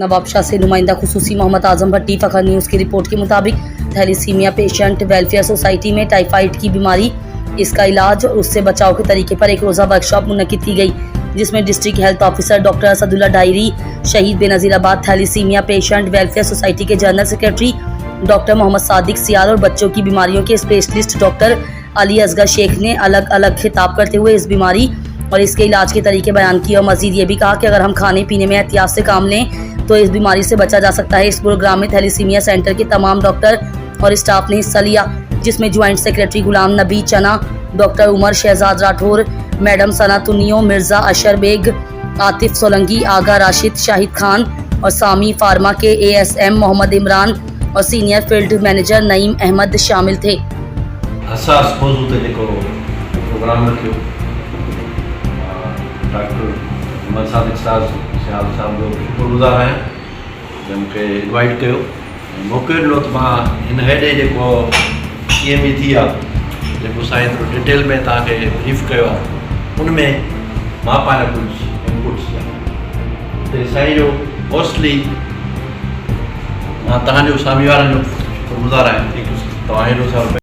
नवाबशाह से नुमाइंदा खुसूसी मोहम्मद आजम भट्टी फखर न्यूज़ की रिपोर्ट के मुताबिक थैलीसीमिया पेशेंट वेलफेयर सोसाइटी में टाइफाइड की बीमारी, इसका इलाज और उससे बचाव के तरीके पर एक रोज़ा वर्कशॉप मुनक्किद की गई, जिसमें district health officer doctor Asadullah डायरी, शहीद Benazirabad thalassaemia patient welfare society के general secretary doctor Mohammad Sadiq Sial और बच्चों की बीमारियों के स्पेशलिस्ट डॉक्टर अली असगर शेख ने अलग अलग खिताब करते हुए इस बीमारी और इसके इलाज के तरीके बयान किए और मजीद ये भी कहा कि अगर हम खाने पीने में एहतियात से काम लें तो इस बीमारी से बचा जा सकता है। इस प्रोग्राम में थैलीसीमिया सेंटर के तमाम डॉक्टर और स्टाफ ने हिस्सा लिया, जिसमें joint secretary Ghulam Nabi Chana, doctor Umar Shahzad Rathore, madam Sana Tunio, Mirza Ashar Baig, Atif Solangi, Agha Rashid, Shahid Khan और सामी फार्मा के ASM मोहम्मद इमरान और senior field manager Naeem Ahmed शामिल थे। हसास मौजू ते जेको प्रोग्राम रखियो डॉक्टर मोहम्मद सादिक साहब जो शुक्रगुज़ार आहियां जंहिं मूंखे इनवाइट कयो, मौक़ो ॾिनो त मां हिन हेॾे जेको CME थी आहे जेको साईं एतिरो डिटेल में तव्हांखे ब्रीफ कयो आहे उन में मां पंहिंजा कुझु इनपुट्स ते साईं जो मोस्टली मां तव्हांजो सामी वारनि जो शुक्रगुज़ार आहियां। तव्हां हेॾो साल